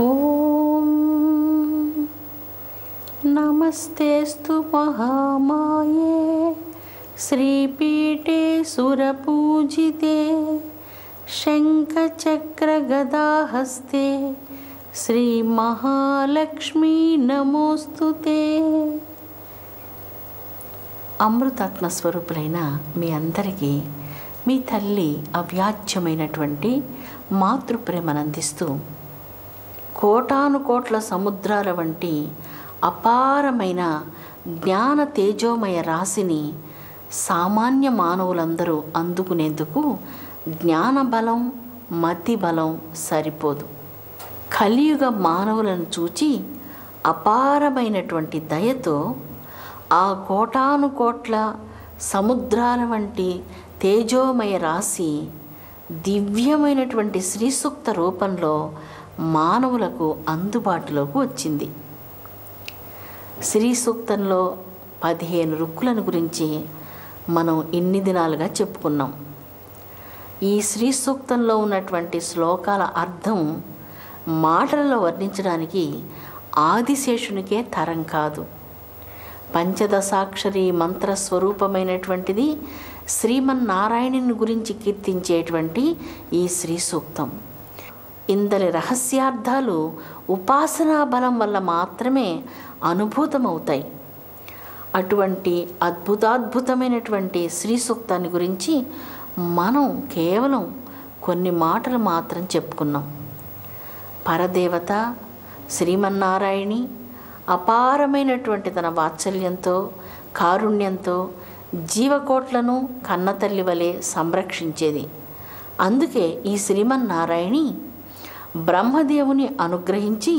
ఓం నమస్తేస్తు మహామాయే శ్రీపీఠే సురపూజితే శంఖచక్రగదాహస్తే శ్రీ మహాలక్ష్మీ నమోస్తుతే. అమృతాత్మ స్వరూపులైన మీ అందరికీ మీ తల్లి అవ్యాజ్యమైనటువంటి మాతృప్రేమను అందిస్తూ కోటాను కోట్ల సముద్రాల వంటి అపారమైన జ్ఞాన తేజోమయ రాశిని సామాన్య మానవులందరూ అందుకునేందుకు జ్ఞాన బలం మతి బలం సరిపోదు. కలియుగ మానవులను చూచి అపారమైనటువంటి దయతో ఆ కోటాను కోట్ల సముద్రాల వంటి తేజోమయ రాశి దివ్యమైనటువంటి శ్రీ సూక్త రూపంలో మానవులకు అందుబాటులోకి వచ్చింది. శ్రీ సూక్తంలో 15 రుక్కులను గురించి మనం ఇన్ని దినాలుగా చెప్పుకున్నాం. ఈ శ్రీ సూక్తంలో ఉన్నటువంటి శ్లోకాల అర్థం మాటలలో వర్ణించడానికి ఆదిశేషునికే తరం కాదు. పంచదశాక్షరి మంత్రస్వరూపమైనటువంటిది శ్రీమన్నారాయణుని గురించి కీర్తించేటువంటి ఈ శ్రీ సూక్తం. ఇందలి రహస్యార్థాలు ఉపాసనా బలం వల్ల మాత్రమే అనుభూతమవుతాయి. అటువంటి అద్భుతాద్భుతమైనటువంటి శ్రీ సూక్తాన్ని గురించి మనం కేవలం కొన్ని మాటలు మాత్రం చెప్పుకున్నాం. పరదేవత శ్రీమన్నారాయణి అపారమైనటువంటి తన వాత్సల్యంతో కారుణ్యంతో జీవకోట్లను కన్నతల్లి వలె సంరక్షించేది. అందుకే ఈ శ్రీమన్నారాయణి బ్రహ్మదేవుని అనుగ్రహించి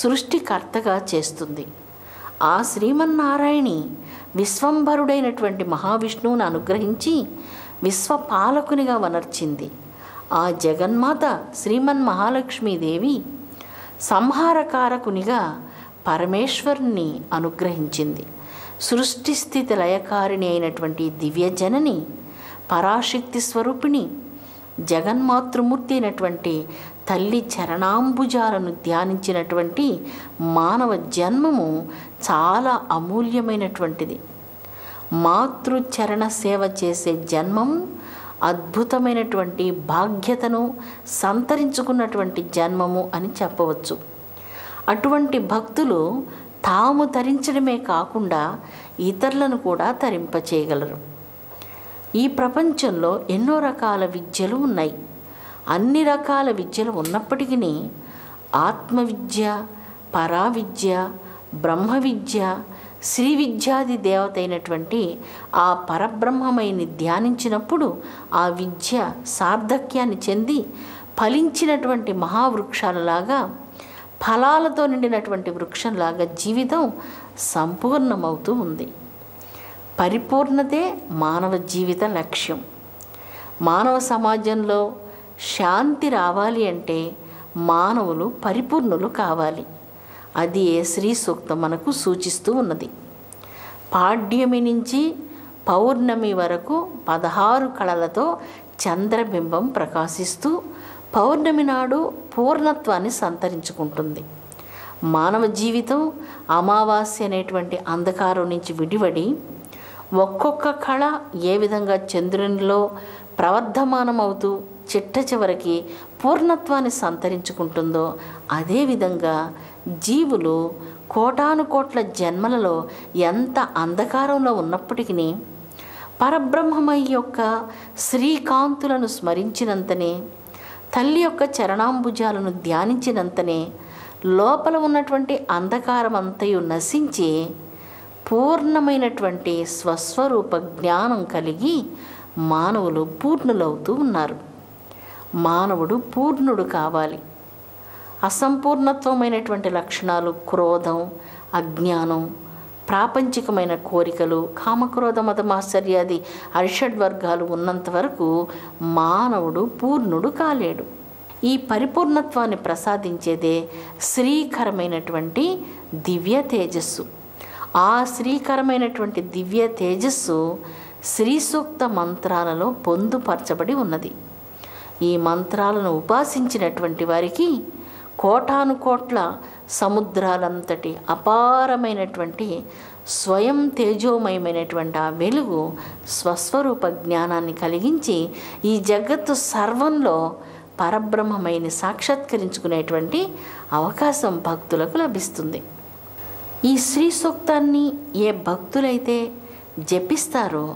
సృష్టికర్తగా చేస్తుంది. ఆ శ్రీమన్నారాయణి విశ్వంభరుడైనటువంటి మహావిష్ణువుని అనుగ్రహించి విశ్వపాలకునిగా వనర్చింది. ఆ జగన్మాత శ్రీమన్మహాలక్ష్మీదేవి సంహారకారకునిగా పరమేశ్వరుని అనుగ్రహించింది. సృష్టి స్థితి లయకారిణి అయినటువంటి దివ్యజనని పరాశక్తి స్వరూపిణి జగన్మాతృమూర్తి అయినటువంటి తల్లి చరణాంబుజాలను ధ్యానించినటువంటి మానవ జన్మము చాలా అమూల్యమైనటువంటిది. మాతృచరణ సేవ చేసే జన్మము అద్భుతమైనటువంటి భాగ్యతను సంతరించుకున్నటువంటి జన్మము అని చెప్పవచ్చు. అటువంటి భక్తులు తాము తరించడమే కాకుండా ఇతరులను కూడా తరింపచేయగలరు. ఈ ప్రపంచంలో ఎన్నో రకాల విద్యలు ఉన్నాయి. అన్ని రకాల విద్యలు ఉన్నప్పటికీ ఆత్మవిద్య, పరావిద్య, బ్రహ్మ విద్య, శ్రీ విద్యాది దేవత అయినటువంటి ఆ పరబ్రహ్మమైని ధ్యానించినప్పుడు ఆ విద్య సార్థక్యాన్ని చెంది ఫలించినటువంటి మహావృక్షాలలాగా ఫలాలతో నిండినటువంటి వృక్షంలాగా జీవితం సంపూర్ణమవుతూ ఉంది. పరిపూర్ణతే మానవ జీవిత లక్ష్యం. మానవ సమాజంలో శాంతి రావాలి అంటే మానవులు పరిపూర్ణులు కావాలి. అది ఏ శ్రీ సూక్తం మనకు సూచిస్తూ ఉన్నది. పాడ్యమి నుంచి పౌర్ణమి వరకు 16 కళలతో చంద్రబింబం ప్రకాశిస్తూ పౌర్ణమి నాడు పూర్ణత్వాన్ని సంతరించుకుంటుంది. మానవ జీవితం అమావాస్య అనేటువంటి అంధకారం నుంచి విడివడి ఒక్కొక్క కళ ఏ విధంగా చంద్రునిలో ప్రవర్ధమానమవుతూ చిట్ట చివరికి పూర్ణత్వాన్ని సంతరించుకుంటుందో అదేవిధంగా జీవులు కోటాను కోట్ల జన్మలలో ఎంత అంధకారంలో ఉన్నప్పటికీ పరబ్రహ్మమై యొక్క శ్రీకాంతులను స్మరించినంతనే, తల్లి యొక్క చరణాంబుజాలను ధ్యానించినంతనే లోపల ఉన్నటువంటి అంధకారం అంతయు నశించి పూర్ణమైనటువంటి స్వస్వరూప జ్ఞానం కలిగి మానవులు పూర్ణులవుతూ ఉన్నారు. మానవుడు పూర్ణుడు కావాలి. అసంపూర్ణత్వమైనటువంటి లక్షణాలు క్రోధం, అజ్ఞానం, ప్రాపంచికమైన కోరికలు, కామక్రోధ మదమాశ్చర్యాది అరిషడ్వర్గాలు ఉన్నంత వరకు మానవుడు పూర్ణుడు కాలేడు. ఈ పరిపూర్ణత్వాన్ని ప్రసాదించేదే శ్రీకరమైనటువంటి దివ్య తేజస్సు. ఆ శ్రీకరమైనటువంటి దివ్య తేజస్సు శ్రీ సూక్త మంత్రాలలో పొందుపరచబడి ఉన్నది. ఈ మంత్రాలను ఉపాసించినటువంటి వారికి కోటాను కోట్ల సముద్రాలంతటి అపారమైనటువంటి స్వయం తేజోమయమైనటువంటి ఆ వెలుగు స్వస్వరూప జ్ఞానాన్ని కలిగించి ఈ జగత్తు సర్వంలో పరబ్రహ్మమైని సాక్షాత్కరించుకునేటువంటి అవకాశం భక్తులకు లభిస్తుంది. ఈ శ్రీ సూక్తాన్ని ఏ భక్తులైతే జపిస్తారో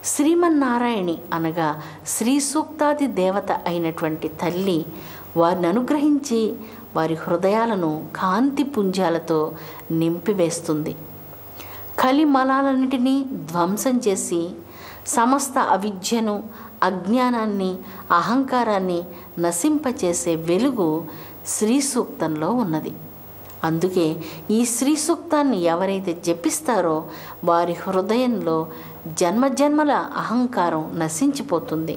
శ్రీమన్నారాయణి అనగా శ్రీ సూక్తాది దేవత అయినటువంటి తల్లి వారిని అనుగ్రహించి వారి హృదయాలను కాంతి పుంజాలతో నింపివేస్తుంది. కలిమలాలన్నిటినీ ధ్వంసం చేసి సమస్త అవిద్యను, అజ్ఞానాన్ని, అహంకారాన్ని నశింపచేసే వెలుగు శ్రీ సూక్తంలో ఉన్నది. అందుకే ఈ శ్రీ సూక్తాన్ని ఎవరైతే జపిస్తారో వారి హృదయంలో జన్మజన్మల అహంకారం నశించిపోతుంది,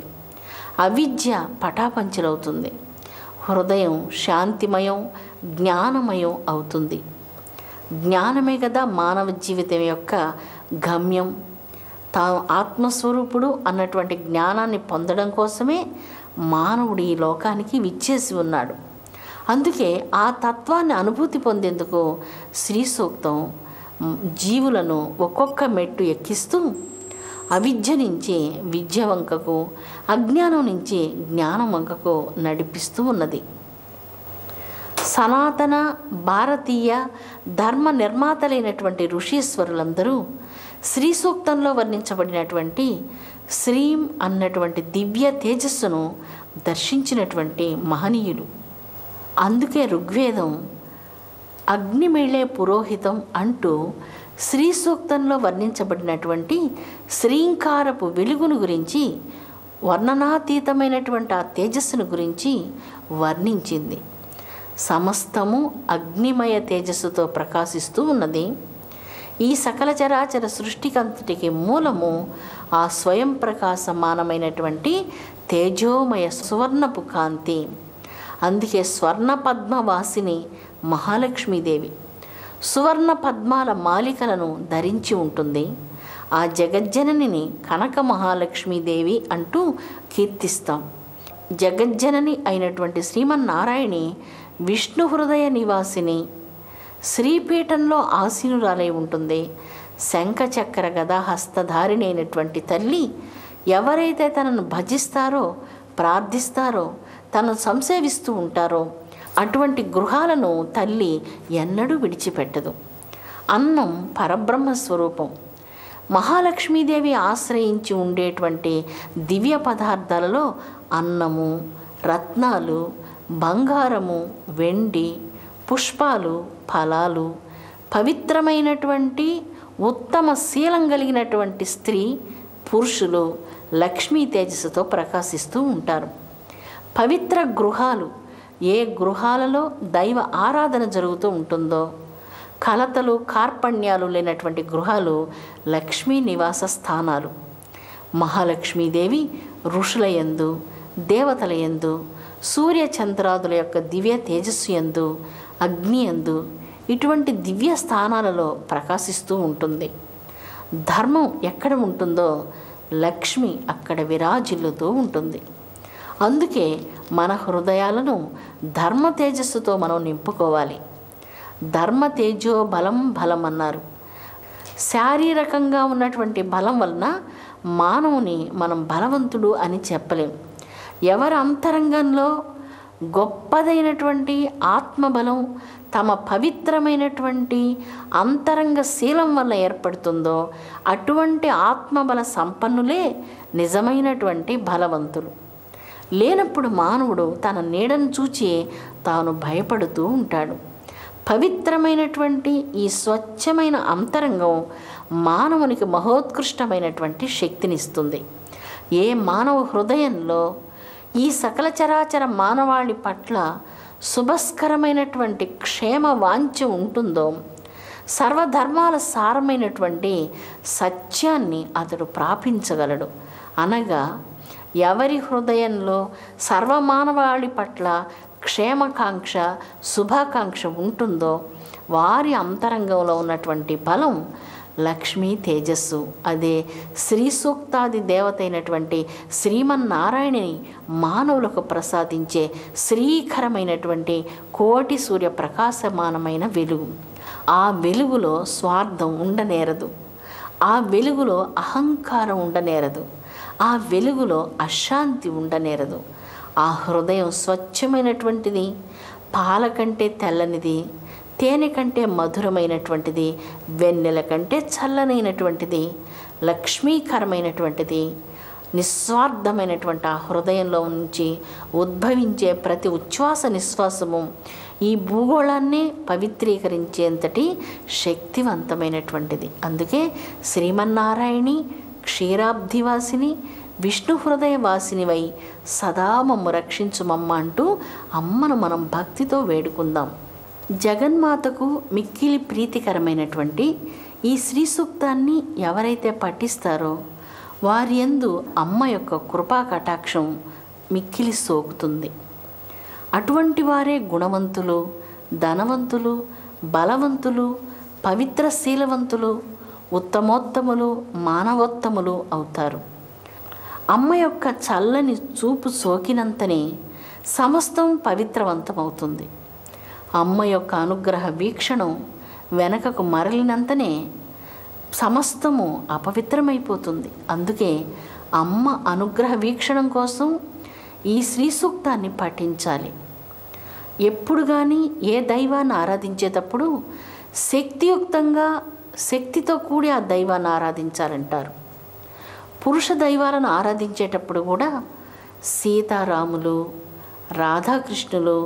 అవిద్య పటాపంచలవుతుంది, హృదయం శాంతిమయం, జ్ఞానమయం అవుతుంది. జ్ఞానమే కదా మానవ జీవితం యొక్క గమ్యం. తాను ఆత్మస్వరూపుడు అన్నటువంటి జ్ఞానాన్ని పొందడం కోసమే మానవుడు ఈ లోకానికి విచ్చేసి ఉన్నాడు. అందుకే ఆ తత్వాన్ని అనుభూతి పొందేందుకు శ్రీ సూక్తం జీవులను ఒక్కొక్క మెట్టు ఎక్కిస్తూ అవిద్య నుంచి విద్య వంకకు, అజ్ఞానం నుంచి జ్ఞానం వంకకు నడిపిస్తూ ఉన్నది. సనాతన భారతీయ ధర్మ నిర్మాతలైనటువంటి ఋషీశ్వరులందరూ శ్రీ సూక్తంలో వర్ణించబడినటువంటి శ్రీం అన్నటువంటి దివ్య తేజస్సును దర్శించినటువంటి మహనీయులు. అందుకే ఋగ్వేదం అగ్నిమేళే పురోహితం అంటూ శ్రీ సూక్తంలో వర్ణించబడినటువంటి శ్రీంకారపు వెలుగును గురించి, వర్ణనాతీతమైనటువంటి ఆ తేజస్సును గురించి వర్ణించింది. సమస్తము అగ్నిమయ తేజస్సుతో ప్రకాశిస్తూ ఉన్నది. ఈ సకల చరాచర సృష్టికంతటికి మూలము ఆ స్వయం ప్రకాశమానమైనటువంటి తేజోమయ సువర్ణపు కాంతి. అందుకే స్వర్ణ పద్మవాసిని మహాలక్ష్మీదేవి సువర్ణ పద్మాల మాలికలను ధరించి ఉంటుంది. ఆ జగజ్జననిని కనక మహాలక్ష్మీదేవి అంటూ కీర్తిస్తాం. జగజ్జనని అయినటువంటి శ్రీమన్నారాయణి విష్ణు హృదయ నివాసిని, శ్రీపీఠంలో ఆసీనురాలై ఉంటుంది. శంఖచక్ర గదాహస్తధారిణి అయినటువంటి తల్లి ఎవరైతే తనను భజిస్తారో, ప్రార్థిస్తారో, తనను సంసేవిస్తూ ఉంటారో అటువంటి గృహాలను తల్లి ఎన్నడూ విడిచిపెట్టదు. అన్నం పరబ్రహ్మ స్వరూపం. మహాలక్ష్మీదేవి ఆశ్రయించి ఉండేటువంటి దివ్య పదార్థాలలో అన్నము, రత్నాలు, బంగారము, వెండి, పుష్పాలు, ఫలాలు, పవిత్రమైనటువంటి ఉత్తమ శీలం కలిగినటువంటి స్త్రీ, పురుషులు లక్ష్మీ తేజస్సుతో ప్రకాశిస్తూ ఉంటారు. పవిత్ర గృహాలు, ఏ గృహాలలో దైవ ఆరాధన జరుగుతూ ఉంటుందో, కలతలు కార్పణ్యాలు లేనటువంటి గృహాలు లక్ష్మీ నివాస స్థానాలు. మహాలక్ష్మీదేవి ఋషుల యందు, దేవతల యందు, సూర్య చంద్రాదుల యొక్క దివ్య తేజస్సు యందు, అగ్ని యందు ఇటువంటి దివ్య స్థానాలలో ప్రకాశిస్తూ ఉంటుంది. ధర్మం ఎక్కడ ఉంటుందో లక్ష్మి అక్కడ విరాజిల్లుతూ ఉంటుంది. అందుకే మన హృదయాలను ధర్మ తేజస్సుతో మనం నింపుకోవాలి. ధర్మ తేజో బలం బలం అన్నారు. శారీరకంగా ఉన్నటువంటి బలం వలన మానవుని మనం బలవంతుడు అని చెప్పలేం. ఎవరి అంతరంగంలో గొప్పదైనటువంటి ఆత్మబలం తమ పవిత్రమైనటువంటి అంతరంగ శీలం వల్ల ఏర్పడుతుందో అటువంటి ఆత్మబల సంపన్నులే నిజమైనటువంటి బలవంతులు. లేనప్పుడు మానవుడు తన నీడను చూచి తాను భయపడుతూ ఉంటాడు. పవిత్రమైనటువంటి ఈ స్వచ్ఛమైన అంతరంగం మానవునికి మహోత్కృష్టమైనటువంటి శక్తినిస్తుంది. ఏ మానవ హృదయంలో ఈ సకల చరాచర మానవాళి పట్ల శుభస్కరమైనటువంటి క్షేమ వాంఛ ఉంటుందో, సర్వధర్మాల సారమైనటువంటి సత్యాన్ని అతడు ప్రాపించగలడు. అనగా ఎవరి హృదయంలో సర్వమానవాళి పట్ల క్షేమకాంక్ష, శుభాకాంక్ష ఉంటుందో వారి అంతరంగంలో ఉన్నటువంటి బలం లక్ష్మీ తేజస్సు. అదే శ్రీ సూక్తాది దేవత అయినటువంటి శ్రీమన్నారాయణని మానవులకు ప్రసాదించే శ్రీకరమైనటువంటి కోటి సూర్య ప్రకాశమానమైన వెలుగు. ఆ వెలుగులో స్వార్థం ఉండనేరదు, ఆ వెలుగులో అహంకారం ఉండనేరదు, ఆ వెలుగులో అశాంతి ఉండనేరదు. ఆ హృదయం స్వచ్ఛమైనటువంటిది, పాల కంటే తెల్లనిది, తేనె కంటే మధురమైనటువంటిది, వెన్నెల కంటే చల్లనైనటువంటిది, లక్ష్మీకరమైనటువంటిది. నిస్వార్థమైనటువంటి ఆ హృదయంలో నుంచి ఉద్భవించే ప్రతి ఉచ్ఛ్వాస నిశ్వాసము ఈ భూగోళాన్నే పవిత్రీకరించేంతటి శక్తివంతమైనటువంటిది. అందుకే శ్రీమన్నారాయణి క్షీరాబ్ధివాసిని విష్ణు హృదయ వాసినివై సదా మమ్ము రక్షించుమమ్మ అంటూ అమ్మను మనం భక్తితో వేడుకుందాం. జగన్మాతకు మిక్కిలి ప్రీతికరమైనటువంటి ఈ శ్రీ సూక్తాన్ని ఎవరైతే పఠిస్తారో వారి యందు అమ్మ యొక్క కృపా కటాక్షం మిక్కిలి సోకుతుంది. అటువంటి వారే గుణవంతులు, ధనవంతులు, బలవంతులు, పవిత్ర శీలవంతులు, ఉత్తమోత్తములు, మానవోత్తములు అవుతారు. అమ్మ యొక్క చల్లని చూపు సోకినంతనే సమస్తం పవిత్రవంతమవుతుంది. అమ్మ యొక్క అనుగ్రహ వీక్షణం వెనకకు మరలినంతనే సమస్తము అపవిత్రమైపోతుంది. అందుకే అమ్మ అనుగ్రహ వీక్షణం కోసం ఈ శ్రీ సూక్తాన్ని పఠించాలి. ఎప్పుడు కానీ ఏ దైవాన్ని ఆరాధించేటప్పుడు శక్తియుక్తంగా శక్తితో కూడి ఆ దైవాన్ని ఆరాధించాలంటారు. పురుష దైవాలను ఆరాధించేటప్పుడు కూడా సీతారాములు, రాధాకృష్ణులు,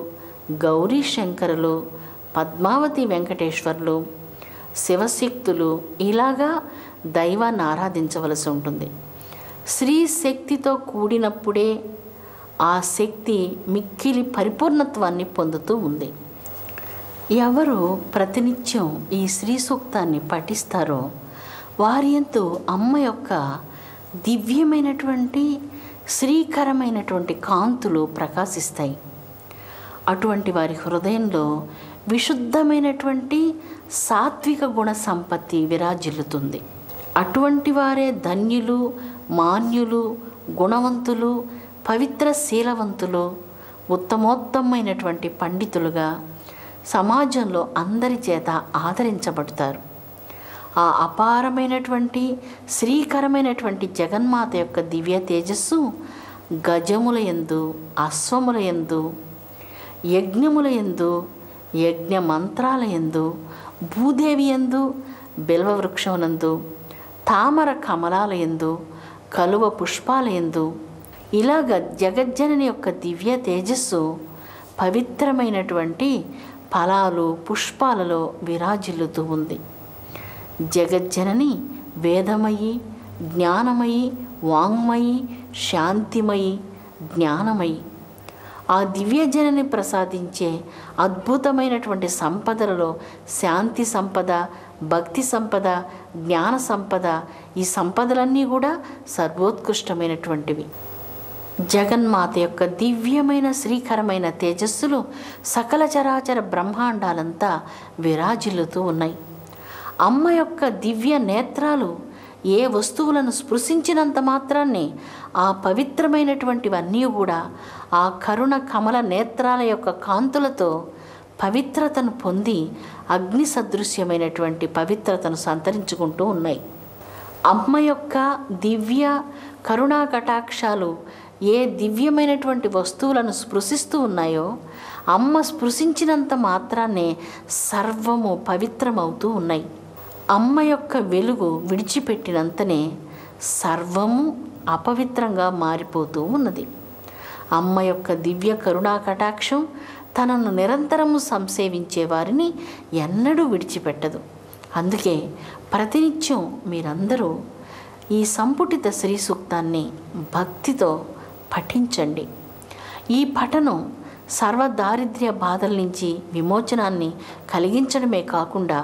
గౌరీ శంకరులు, పద్మావతి వెంకటేశ్వర్లు, శివశక్తులు ఇలాగా దైవాన్ని ఆరాధించవలసి ఉంటుంది. శ్రీ శక్తితో కూడినప్పుడే ఆ శక్తి మిక్కిలి పరిపూర్ణత్వాన్ని పొందుతూ ఉంది. ఎవరు ప్రతినిత్యం ఈ శ్రీ సూక్తాన్ని పఠిస్తారో వారి యందు అమ్మ యొక్క దివ్యమైనటువంటి శ్రీకరమైనటువంటి కాంతులు ప్రకాశిస్తాయి. అటువంటి వారి హృదయంలో విశుద్ధమైనటువంటి సాత్విక గుణ సంపత్తి విరాజిల్లుతుంది. అటువంటి వారే ధన్యులు, మాన్యులు, గుణవంతులు, పవిత్ర శీలవంతులు, ఉత్తమోత్తమైనటువంటి పండితులుగా సమాజంలో అందరి చేత ఆదరించబడతారు. ఆ అపారమైనటువంటి శ్రీకరమైనటువంటి జగన్మాత యొక్క దివ్య తేజస్సు గజముల యందు, అశ్వముల యందు, యజ్ఞముల యందు, యజ్ఞ మంత్రాల యందు, భూదేవి యందు, బిల్వవృక్షమునందు, తామర కమలాల యందు, కలువ పుష్పాల యందు ఇలాగ జగజ్జనని యొక్క దివ్య తేజస్సు పవిత్రమైనటువంటి ఫలాలు, పుష్పాలలో విరాజిల్లుతూ ఉంది. జగజ్జనని వేదమయి, జ్ఞానమయి, వాంగ్మయి, శాంతిమయి, జ్ఞానమయి. ఆ దివ్యజనని ప్రసాదించే అద్భుతమైనటువంటి సంపదలలో శాంతి సంపద, భక్తి సంపద, జ్ఞాన సంపద, ఈ సంపదలన్నీ కూడా సర్వోత్కృష్టమైనటువంటివి. జగన్మాత యొక్క దివ్యమైన శ్రీకరమైన తేజస్సులు సకల చరాచర బ్రహ్మాండాలంతా విరాజిల్లుతూ ఉన్నాయి. అమ్మ యొక్క దివ్య నేత్రాలు ఏ వస్తువులను స్పృశించినంత మాత్రాన్ని ఆ పవిత్రమైనటువంటివన్నీ కూడా ఆ కరుణ కమల నేత్రాల యొక్క కాంతులతో పవిత్రతను పొంది అగ్ని సదృశ్యమైనటువంటి పవిత్రతను సంతరించుకుంటూ ఉన్నాయి. అమ్మ యొక్క దివ్య కరుణా కటాక్షాలు ఏ దివ్యమైనటువంటి వస్తువులను స్పృశిస్తూ ఉన్నాయో అమ్మ స్పృశించినంత మాత్రాన్నే సర్వము పవిత్రమవుతూ ఉన్నాయి. అమ్మ యొక్క వెలుగు విడిచిపెట్టినంతనే సర్వము అపవిత్రంగా మారిపోతూ ఉన్నది. అమ్మ యొక్క దివ్య కరుణా కటాక్షం తనను నిరంతరము సంసేవించే వారిని ఎన్నడూ విడిచిపెట్టదు. అందుకే ప్రతినిత్యం మీరందరూ ఈ సంపుటిత శ్రీ సూక్తాన్ని భక్తితో పఠించండి. ఈ పఠనం సర్వదారిద్ర్య బాధల నుంచి విమోచనాన్ని కలిగించడమే కాకుండా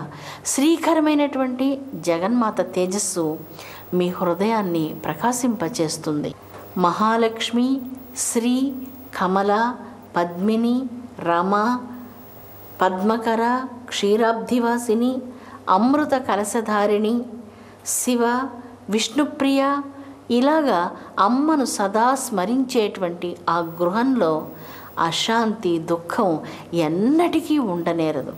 శ్రీకరమైనటువంటి జగన్మాత తేజస్సు మీ హృదయాన్ని ప్రకాశింపచేస్తుంది. మహాలక్ష్మి, శ్రీ, కమల, పద్మిని, రమ, పద్మకర, క్షీరాబ్ధివాసిని, అమృత కలశధారిణి, శివ, విష్ణుప్రియ, ఇలాగా అమ్మను సదా స్మరించేటువంటి ఆ గృహంలో అశాంతి, దుఃఖం ఎన్నటికీ ఉండనేరదు.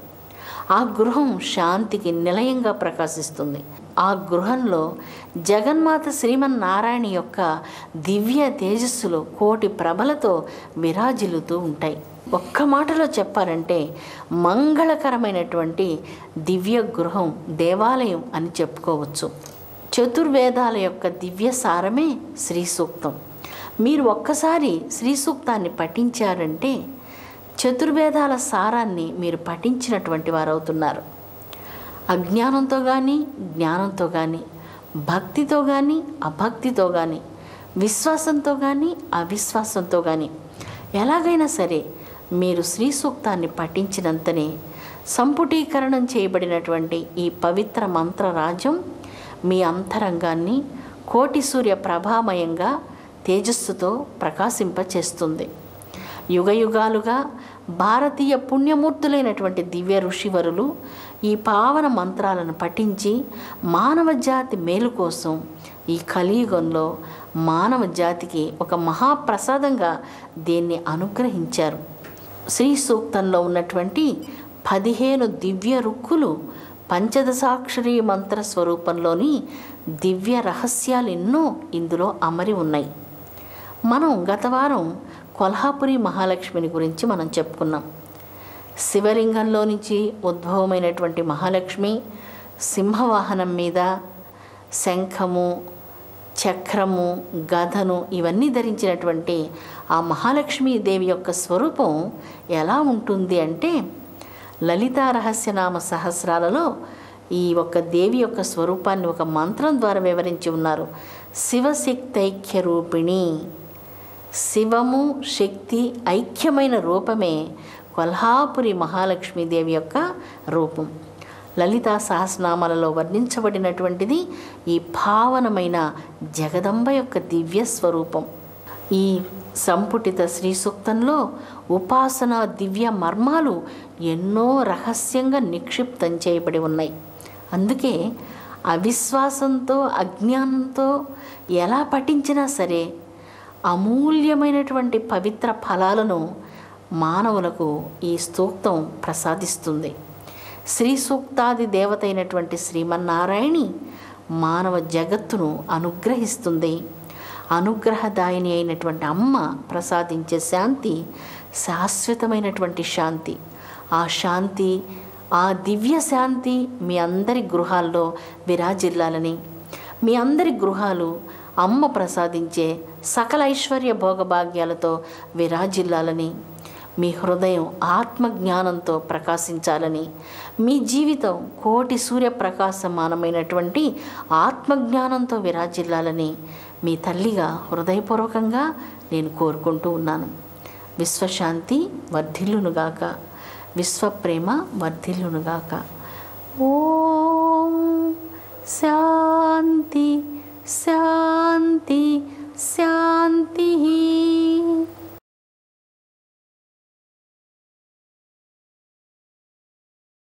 ఆ గృహం శాంతికి నిలయంగా ప్రకాశిస్తుంది. ఆ గృహంలో జగన్మాత శ్రీమన్నారాయణ యొక్క దివ్య తేజస్సులు కోటి ప్రభలతో విరాజిల్లుతూ ఉంటాయి. ఒక్క మాటలో చెప్పాలంటే మంగళకరమైనటువంటి దివ్య గృహం, దేవాలయం అని చెప్పుకోవచ్చు. చతుర్వేదాల యొక్క దివ్య సారమే శ్రీ సూక్తం. మీరు ఒక్కసారి శ్రీ సూక్తాన్ని పఠించారంటే చతుర్వేదాల సారాన్ని మీరు పఠించినటువంటి వారు అవుతున్నారు. అజ్ఞానంతో కానీ, జ్ఞానంతో కానీ, భక్తితో కానీ, అభక్తితో కానీ, విశ్వాసంతో కానీ, అవిశ్వాసంతో కానీ, ఎలాగైనా సరే మీరు శ్రీ సూక్తాన్ని పఠించినంతనే సంపుటీకరణం చేయబడినటువంటి ఈ పవిత్ర మంత్రరాజ్యం మీ అంతరంగాన్ని కోటి సూర్య ప్రభామయంగా తేజస్సుతో ప్రకాశింపచేస్తుంది. యుగయుగాలుగా భారతీయ పుణ్యమూర్తులైనటువంటి దివ్య ఋషివరులు ఈ పావన మంత్రాలను పఠించి మానవ జాతి మేలు కోసం ఈ కలియుగంలో మానవ జాతికి ఒక మహాప్రసాదంగా దీన్ని అనుగ్రహించారు. శ్రీ సూక్తంలో ఉన్నటువంటి 15 దివ్య రుక్కులు పంచదశాక్షరీ మంత్ర స్వరూపంలోని దివ్య రహస్యాలు ఎన్నో ఇందులో అమరి ఉన్నాయి. మనం గత వారం కొల్హాపురి మహాలక్ష్మిని గురించి మనం చెప్పుకున్నాం. శివలింగంలో నుంచి ఉద్భవమైనటువంటి మహాలక్ష్మి సింహవాహనం మీద శంఖము, చక్రము, గదను ఇవన్నీ ధరించినటువంటి ఆ మహాలక్ష్మీదేవి యొక్క స్వరూపం ఎలా ఉంటుంది అంటే లలితా రహస్యనామ సహస్రాలలో ఈ ఒక్క దేవి యొక్క స్వరూపాన్ని ఒక మంత్రం ద్వారా వివరించి ఉన్నారు. శివశక్తైక్య రూపిణి. శివము శక్తి ఐక్యమైన రూపమే కొల్హాపురి మహాలక్ష్మీదేవి యొక్క రూపం. లలితా సహస్రనామాలలో వర్ణించబడినటువంటిది ఈ పావనమైన జగదంబ యొక్క దివ్య స్వరూపం. ఈ సంపుటిత శ్రీ సూక్తంలో ఉపాసన దివ్య మర్మాలు ఎన్నో రహస్యంగా నిక్షిప్తం చేయబడి ఉన్నాయి. అందుకే అవిశ్వాసంతో, అజ్ఞానంతో ఎలా పఠించినా సరే అమూల్యమైనటువంటి పవిత్ర ఫలాలను మానవులకు ఈ సూక్తం ప్రసాదిస్తుంది. శ్రీ సూక్తాది దేవత అయినటువంటి శ్రీమన్నారాయణి మానవ జగత్తును అనుగ్రహిస్తుంది. అనుగ్రహదాయిని అయినటువంటి అమ్మ ప్రసాదించే శాంతి శాశ్వతమైనటువంటి శాంతి. ఆ శాంతి, ఆ దివ్య శాంతి మీ అందరి గృహాల్లో విరాజిల్లాలని, మీ అందరి గృహాలు అమ్మ ప్రసాదించే సకల ఐశ్వర్య భోగభాగ్యాలతో విరాజిల్లాలని, మీ హృదయం ఆత్మజ్ఞానంతో ప్రకాశించాలని, మీ జీవితం కోటి సూర్యప్రకాశమానమైనటువంటి ఆత్మజ్ఞానంతో విరాజిల్లాలని మీ తల్లిగా హృదయపూర్వకంగా నేను కోరుకుంటూ ఉన్నాను. విశ్వశాంతి వర్ధిల్లునుగాక, విశ్వప్రేమ వర్ధిల్లునుగాక. ఓం శాంతి శాంతి.